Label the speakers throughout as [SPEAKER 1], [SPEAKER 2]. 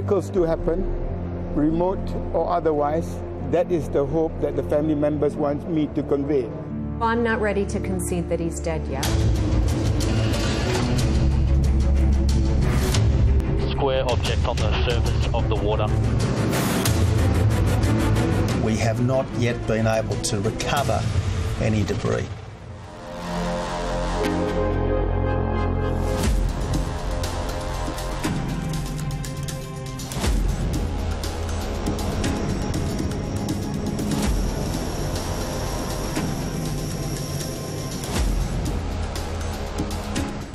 [SPEAKER 1] miracles do happen, remote or otherwise, that is the hope that the family members want me to convey.
[SPEAKER 2] I'm not ready to concede that he's dead yet.
[SPEAKER 3] Square object on the surface of the water.
[SPEAKER 4] We have not yet been able to recover any debris.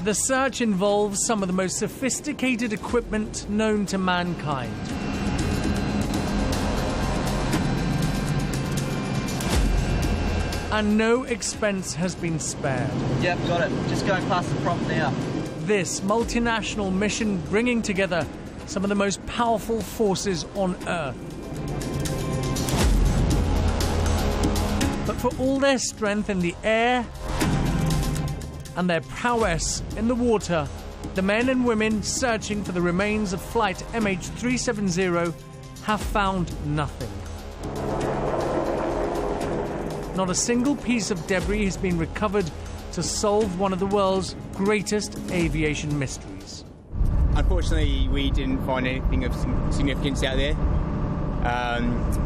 [SPEAKER 5] The search involves some of the most sophisticated equipment known to mankind. And no expense has been spared.
[SPEAKER 6] Yep, got it. Just going past the prompt now.
[SPEAKER 5] This multinational mission bringing together some of the most powerful forces on Earth. But for all their strength in the air and their prowess in the water, the men and women searching for the remains of flight MH370 have found nothing. Not a single piece of debris has been recovered to solve one of the world's greatest aviation mysteries.
[SPEAKER 7] Unfortunately, we didn't find anything of significance out there.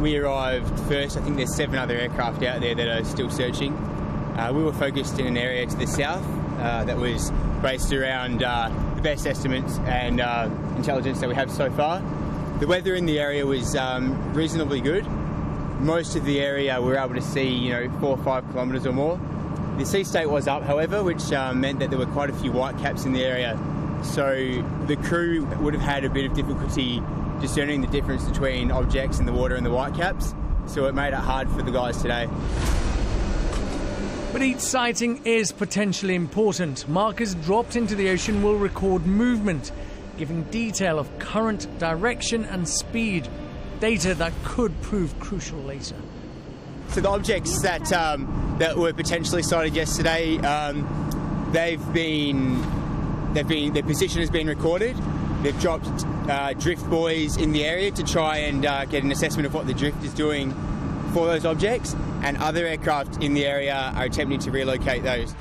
[SPEAKER 7] We arrived first. I think there's 7 other aircraft out there that are still searching. We were focused in an area to the south that was based around the best estimates and intelligence that we have so far. The weather in the area was reasonably good. Most of the area we were able to see, 4 or 5 kilometres or more. The sea state was up, however, which meant that there were quite a few whitecaps in the area. So the crew would have had a bit of difficulty discerning the difference between objects in the water and the whitecaps. So it made it hard for the guys today.
[SPEAKER 5] But each sighting is potentially important. Markers dropped into the ocean will record movement, giving detail of current, direction and speed. Data that could prove crucial later.
[SPEAKER 7] So the objects that were potentially sighted yesterday, their position has been recorded. They've dropped drift buoys in the area to try and get an assessment of what the drift is doing for those objects, and other aircraft in the area are attempting to relocate those.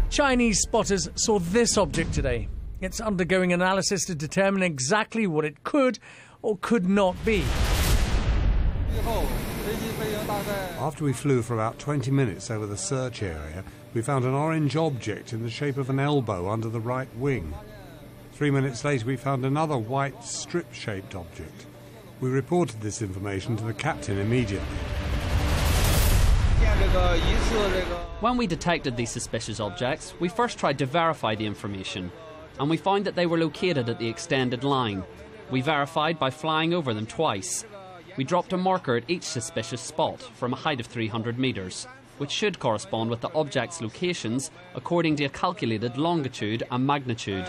[SPEAKER 5] Chinese spotters saw this object today. It's undergoing analysis to determine exactly what it could or could not be.
[SPEAKER 8] After we flew for about 20 minutes over the search area, we found an orange object in the shape of an elbow under the right wing. 3 minutes later, we found another white strip-shaped object. We reported this information to the captain immediately.
[SPEAKER 9] When we detected these suspicious objects, we first tried to verify the information, and we found that they were located at the extended line. We verified by flying over them twice. We dropped a marker at each suspicious spot from a height of 300 metres, which should correspond with the object's locations according to a calculated longitude and magnitude.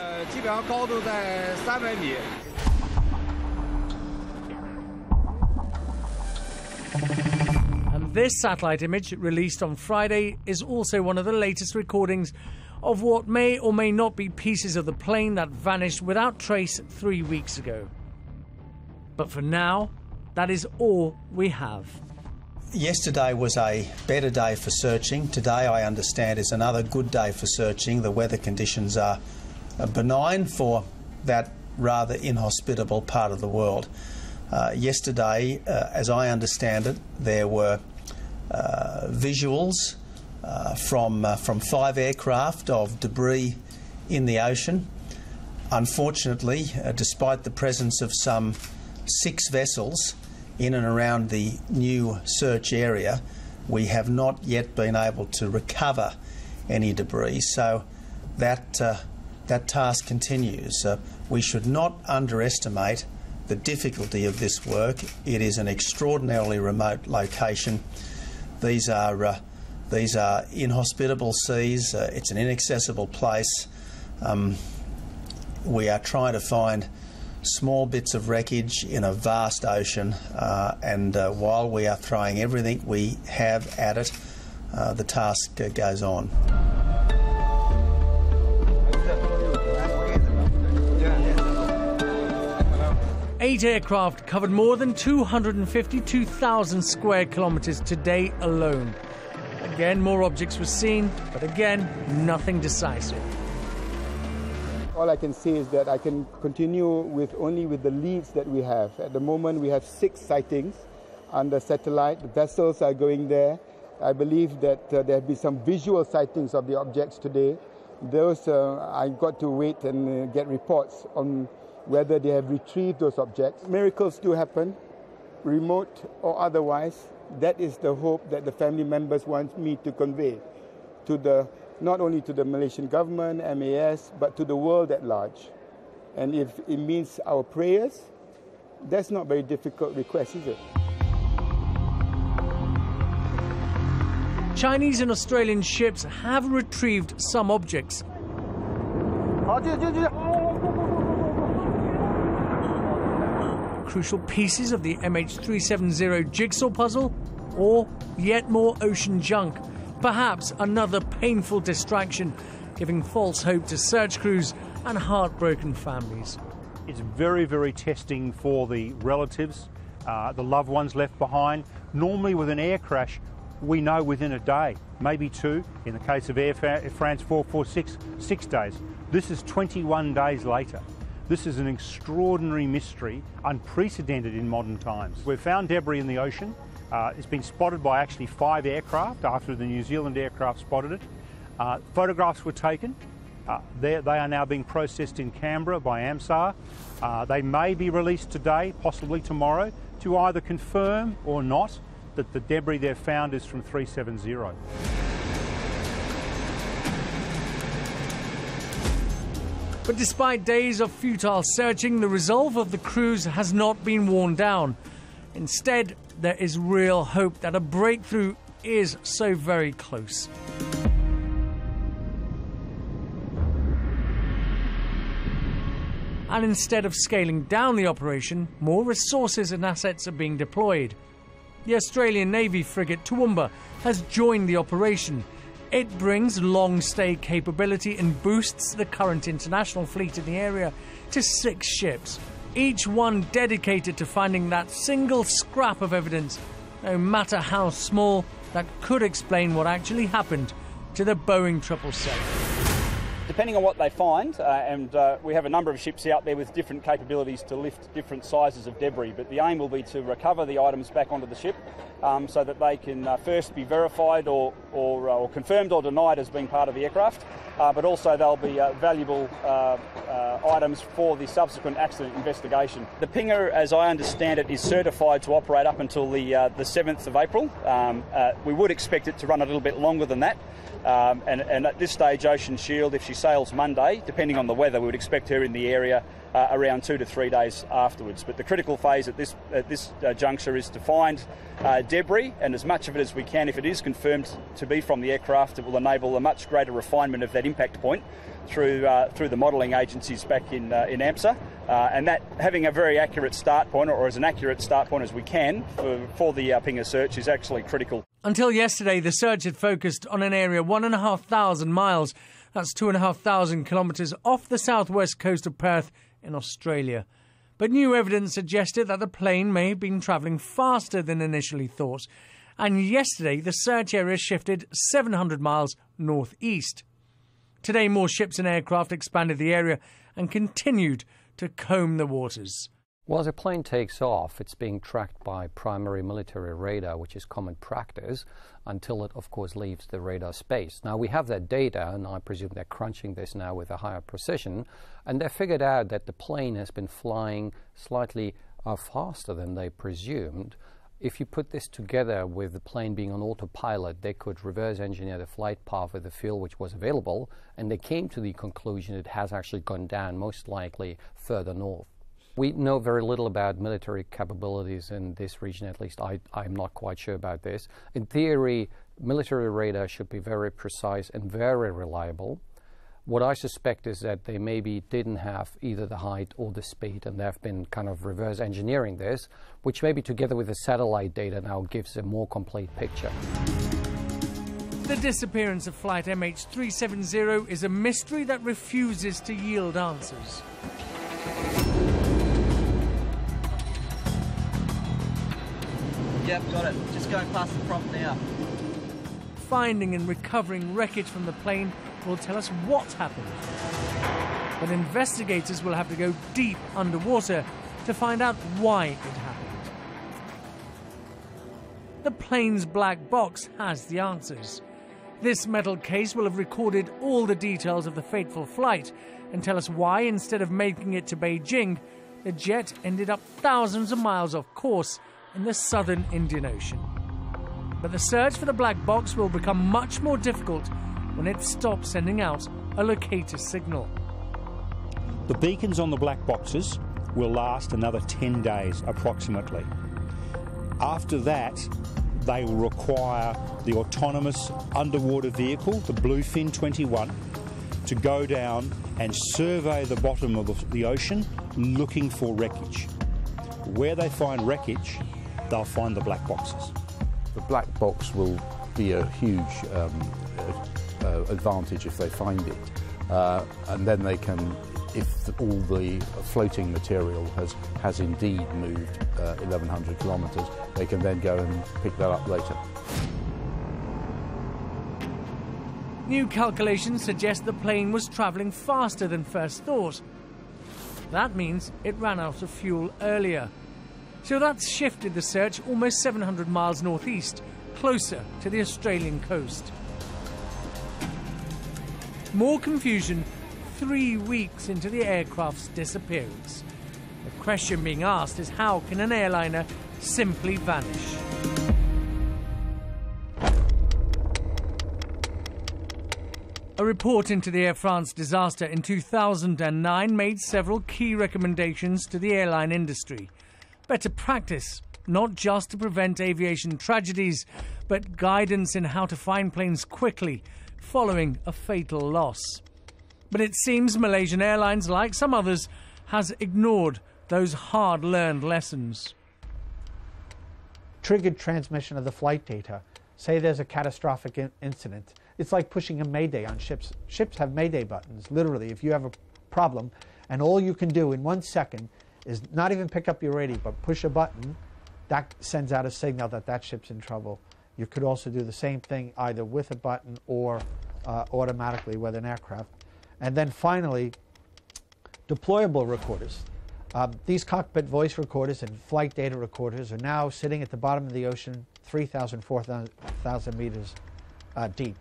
[SPEAKER 5] And this satellite image, released on Friday, is also one of the latest recordings of what may or may not be pieces of the plane that vanished without trace 3 weeks ago. But for now, that is all we have.
[SPEAKER 4] Yesterday was a better day for searching. Today, I understand, is another good day for searching. The weather conditions are benign for that rather inhospitable part of the world. Yesterday, as I understand it, there were visuals from 5 aircraft of debris in the ocean. Unfortunately, despite the presence of some 6 vessels in and around the new search area, we have not yet been able to recover any debris. So that task continues. We should not underestimate the difficulty of this work. It is an extraordinarily remote location. These are inhospitable seas. It's an inaccessible place. We are trying to find small bits of wreckage in a vast ocean, and while we are throwing everything we have at it, the task goes on.
[SPEAKER 5] 8 aircraft covered more than 252,000 square kilometres today alone. Again, more objects were seen, but again, nothing decisive.
[SPEAKER 1] All I can say is that I can continue only with the leads that we have. At the moment, we have 6 sightings under satellite. The vessels are going there. I believe that there have been some visual sightings of the objects today. Those, I've got to wait and get reports on whether they have retrieved those objects. Miracles do happen, remote or otherwise. That is the hope that the family members want me to convey to not only to the Malaysian government, MAS, but to the world at large. And if it means our prayers, that's not a very difficult request, is it?
[SPEAKER 5] Chinese and Australian ships have retrieved some objects. Crucial pieces of the MH370 jigsaw puzzle, or yet more ocean junk. Perhaps another painful distraction, giving false hope to search crews and heartbroken families.
[SPEAKER 10] It's very, very testing for the relatives, the loved ones left behind. Normally with an air crash, we know within a day, maybe 2. In the case of Air France 446, 6 days. This is 21 days later. This is an extraordinary mystery, unprecedented in modern times. We've found debris in the ocean. It's been spotted by actually 5 aircraft after the New Zealand aircraft spotted it. Photographs were taken. They are now being processed in Canberra by AMSAR. They may be released today, possibly tomorrow, to either confirm or not that the debris they've found is from 370.
[SPEAKER 5] But despite days of futile searching, the resolve of the crews has not been worn down. Instead, there is real hope that a breakthrough is so very close. And instead of scaling down the operation, more resources and assets are being deployed. The Australian Navy frigate Toowoomba has joined the operation. It brings long-stay capability and boosts the current international fleet in the area to 6 ships, each one dedicated to finding that single scrap of evidence, no matter how small, that could explain what actually happened to the Boeing 777.
[SPEAKER 11] Depending on what they find, and we have a number of ships out there with different capabilities to lift different sizes of debris, but the aim will be to recover the items back onto the ship so that they can first be verified or confirmed or denied as being part of the aircraft, but also they'll be valuable items for the subsequent accident investigation. The Pinger, as I understand it, is certified to operate up until the 7th of April. We would expect it to run a little bit longer than that. And at this stage, Ocean Shield, if she sails Monday, depending on the weather, we would expect her in the area around 2 to 3 days afterwards. But the critical phase at this juncture is to find debris, and as much of it as we can. If it is confirmed to be from the aircraft, it will enable a much greater refinement of that impact point through the modelling agencies back in AMSA, and that having a very accurate start point, or as an accurate start point as we can for the Pinger search, is actually critical.
[SPEAKER 5] Until yesterday, the search had focused on an area 1,500 miles, that's 2,500 kilometres off the southwest coast of Perth in Australia. But new evidence suggested that the plane may have been travelling faster than initially thought, and yesterday the search area shifted 700 miles northeast. Today, more ships and aircraft expanded the area and continued to comb the waters.
[SPEAKER 12] Well, as a plane takes off, it's being tracked by primary military radar, which is common practice, until it, of course, leaves the radar space. Now, we have that data, and I presume they're crunching this now with a higher precision, and they figured out that the plane has been flying slightly faster than they presumed. If you put this together with the plane being on autopilot, they could reverse engineer the flight path with the fuel which was available, and they came to the conclusion it has actually gone down, most likely further north. We know very little about military capabilities in this region, at least I'm not quite sure about this. In theory, military radar should be very precise and very reliable. What I suspect is that they maybe didn't have either the height or the speed, and they've been kind of reverse engineering this, which maybe together with the satellite data now gives a more complete picture.
[SPEAKER 5] The disappearance of flight MH370 is a mystery that refuses to yield answers.
[SPEAKER 6] Yep, got it. Just going past the prompt now.
[SPEAKER 5] Finding and recovering wreckage from the plane will tell us what happened. But investigators will have to go deep underwater to find out why it happened. The plane's black box has the answers. This metal case will have recorded all the details of the fateful flight and tell us why, instead of making it to Beijing, the jet ended up thousands of miles off course in the southern Indian Ocean. But the search for the black box will become much more difficult when it stops sending out a locator signal.
[SPEAKER 10] The beacons on the black boxes will last another 10 days approximately. After that, they will require the autonomous underwater vehicle, the Bluefin 21, to go down and survey the bottom of the ocean looking for wreckage. Where they find wreckage, they'll find the black boxes.
[SPEAKER 13] The black box will be a huge advantage if they find it, and then they can, if all the floating material has indeed moved 1,100 kilometres, they can then go and pick that up later.
[SPEAKER 5] New calculations suggest the plane was travelling faster than first thought. That means it ran out of fuel earlier. So that's shifted the search almost 700 miles northeast, closer to the Australian coast. More confusion 3 weeks into the aircraft's disappearance. The question being asked is, how can an airliner simply vanish? A report into the Air France disaster in 2009 made several key recommendations to the airline industry. Better practice, not just to prevent aviation tragedies, but guidance in how to find planes quickly following a fatal loss. But it seems Malaysian Airlines, like some others, has ignored those hard-learned lessons.
[SPEAKER 14] Triggered transmission of the flight data. Say there's a catastrophic incident. It's like pushing a mayday on ships. Ships have mayday buttons, literally. If you have a problem, and all you can do in 1 second is not even pick up your radio, but push a button, that sends out a signal that that ship's in trouble. You could also do the same thing either with a button or automatically with an aircraft. And then finally, deployable recorders. These cockpit voice recorders and flight data recorders are now sitting at the bottom of the ocean, 3,000, 4,000 meters deep.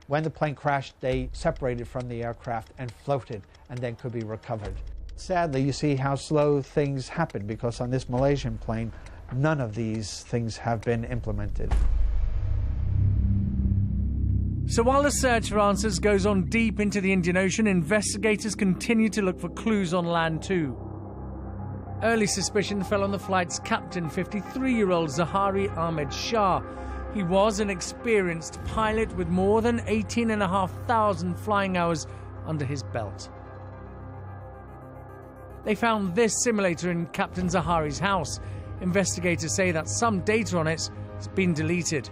[SPEAKER 14] When the plane crashed, they separated from the aircraft and floated and then could be recovered. Sadly, you see how slow things happen, because on this Malaysian plane, none of these things have been implemented.
[SPEAKER 5] So while the search for answers goes on deep into the Indian Ocean, investigators continue to look for clues on land too. Early suspicion fell on the flight's captain, 53-year-old Zahari Ahmed Shah. He was an experienced pilot with more than 18,500 flying hours under his belt. They found this simulator in Captain Zahari's house. Investigators say that some data on it has been deleted.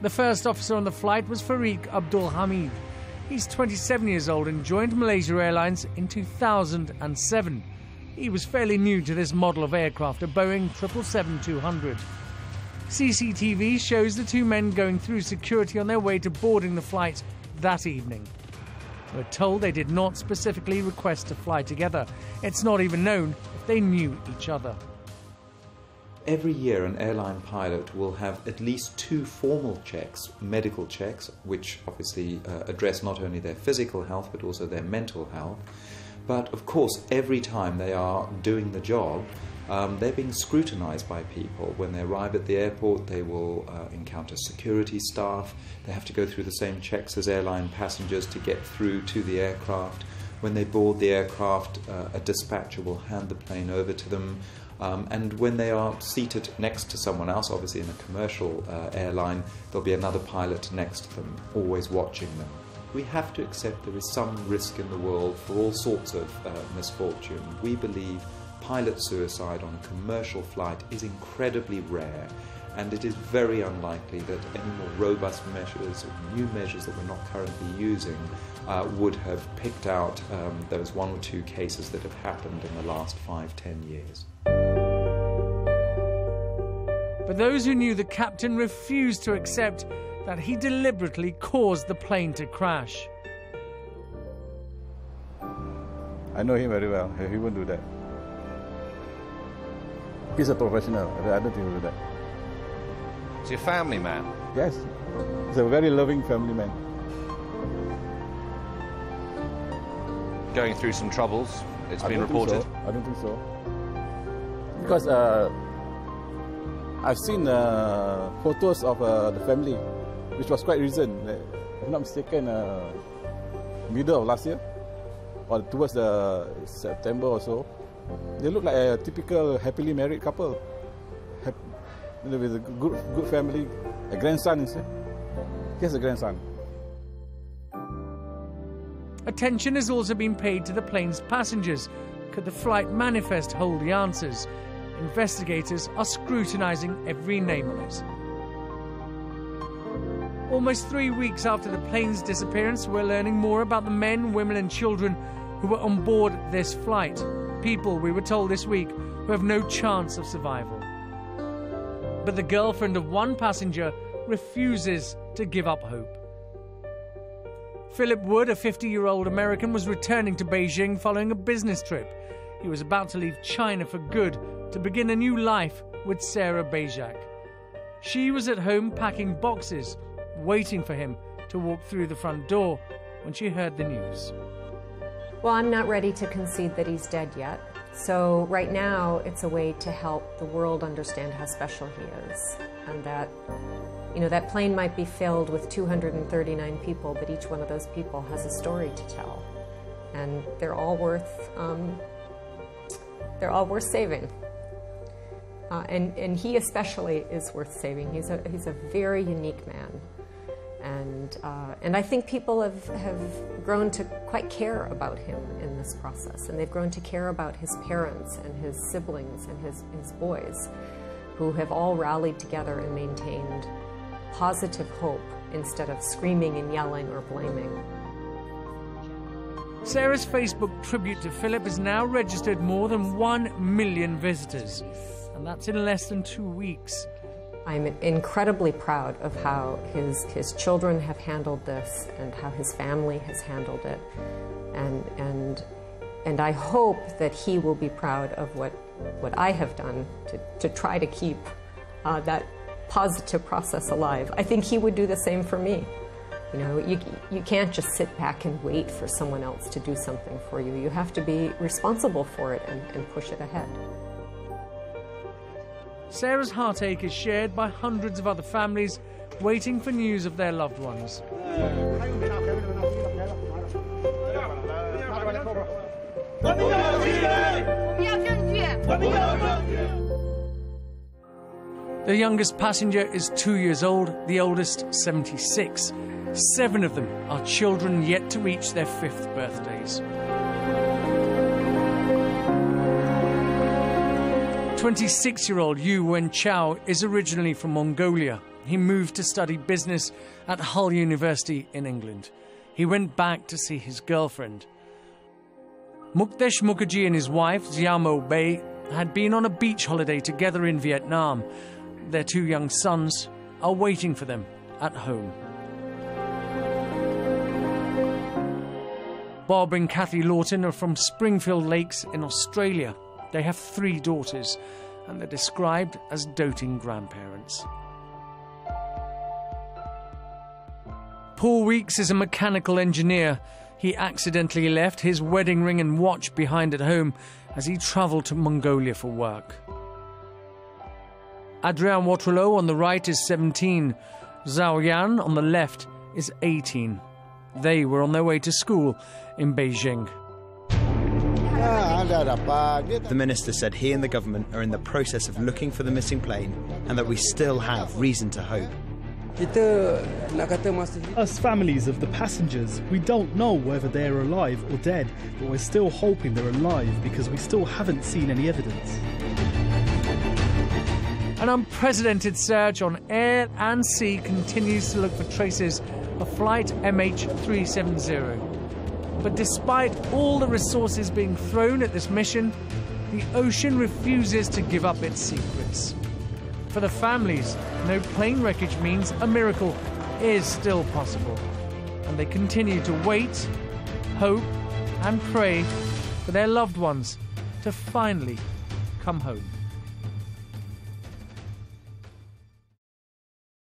[SPEAKER 5] The first officer on the flight was Farik Abdul Hamid. He's 27 years old and joined Malaysia Airlines in 2007. He was fairly new to this model of aircraft, a Boeing 777-200. CCTV shows the two men going through security on their way to boarding the flight that evening. We're told they did not specifically request to fly together. It's not even known if they knew each other.
[SPEAKER 15] Every year an airline pilot will have at least 2 formal checks, medical checks, which obviously address not only their physical health but also their mental health. But of course, every time they are doing the job, they're being scrutinized by people. When they arrive at the airport, they will encounter security staff. They have to go through the same checks as airline passengers to get through to the aircraft. When they board the aircraft, a dispatcher will hand the plane over to them. And when they are seated next to someone else, obviously in a commercial airline, there'll be another pilot next to them, always watching them. We have to accept there is some risk in the world for all sorts of misfortune. We believe pilot suicide on a commercial flight is incredibly rare, and it is very unlikely that any more robust measures or new measures that we're not currently using would have picked out those 1 or 2 cases that have happened in the last 5-10 years.
[SPEAKER 5] But those who knew the captain refused to accept that he deliberately caused the plane to crash.
[SPEAKER 16] I know him very well. He won't do that. He's a professional. I don't think he'll do that.
[SPEAKER 17] Is he a family man?
[SPEAKER 16] Yes. He's a very loving family man.
[SPEAKER 17] Going through some troubles, it's been reported.
[SPEAKER 16] So. I don't think so. Because I've seen photos of the family, which was quite recent. If I'm not mistaken, middle of last year, or towards the September or so. They look like a typical happily married couple, with a good family, a grandson instead. He has a grandson.
[SPEAKER 5] Attention has also been paid to the plane's passengers. Could the flight manifest hold the answers? Investigators are scrutinizing every name on it. Almost 3 weeks after the plane's disappearance, we're learning more about the men, women and children who were on board this flight. People, we were told this week, who have no chance of survival. But the girlfriend of one passenger refuses to give up hope. Philip Wood, a 50-year-old American, was returning to Beijing following a business trip. He was about to leave China for good to begin a new life with Sarah Bejak. She was at home packing boxes, waiting for him to walk through the front door when she heard the news.
[SPEAKER 2] Well, I'm not ready to concede that he's dead yet. So right now, it's a way to help the world understand how special he is. And that, you know, that plane might be filled with 239 people, but each one of those people has a story to tell. And they're all worth saving. And he especially is worth saving. He's a very unique man. And I think people have grown to quite care about him in this process. And they've grown to care about his parents and his siblings and his boys, who have all rallied together and maintained positive hope instead of screaming and yelling or blaming.
[SPEAKER 5] Sarah's Facebook tribute to Philip has now registered more than 1 million visitors, and that's in less than 2 weeks.
[SPEAKER 2] I'm incredibly proud of how his children have handled this and how his family has handled it. And I hope that he will be proud of what I have done to try to keep that positive process alive. I think he would do the same for me. You know, you can't just sit back and wait for someone else to do something for you. You have to be responsible for it and push it ahead.
[SPEAKER 5] Sarah's heartache is shared by hundreds of other families waiting for news of their loved ones. The youngest passenger is 2 years old, the oldest 76. 7 of them are children yet to reach their 5th birthdays. 26-year-old Yu Wen-Chao is originally from Mongolia. He moved to study business at Hull University in England. He went back to see his girlfriend. Mukdesh Mukherjee and his wife, Xiaomo Bei, had been on a beach holiday together in Vietnam. Their 2 young sons are waiting for them at home. Bob and Kathy Lawton are from Springfield Lakes in Australia. They have 3 daughters, and they're described as doting grandparents. Paul Weeks is a mechanical engineer. He accidentally left his wedding ring and watch behind at home as he travelled to Mongolia for work. Adrian Waterloo on the right is 17. Zhao Yan on the left is 18. They were on their way to school in Beijing.
[SPEAKER 18] The minister said he and the government are in the process of looking for the missing plane and that we still have reason to hope.
[SPEAKER 19] Us families of the passengers, we don't know whether they're alive or dead, but we're still hoping they're alive because we still haven't seen any evidence.
[SPEAKER 5] An unprecedented search on air and sea continues to look for traces of flight MH370. But despite all the resources being thrown at this mission, the ocean refuses to give up its secrets. for the families, no plane wreckage means a miracle is still possible. And they continue to wait, hope, and pray for their loved ones to finally come home.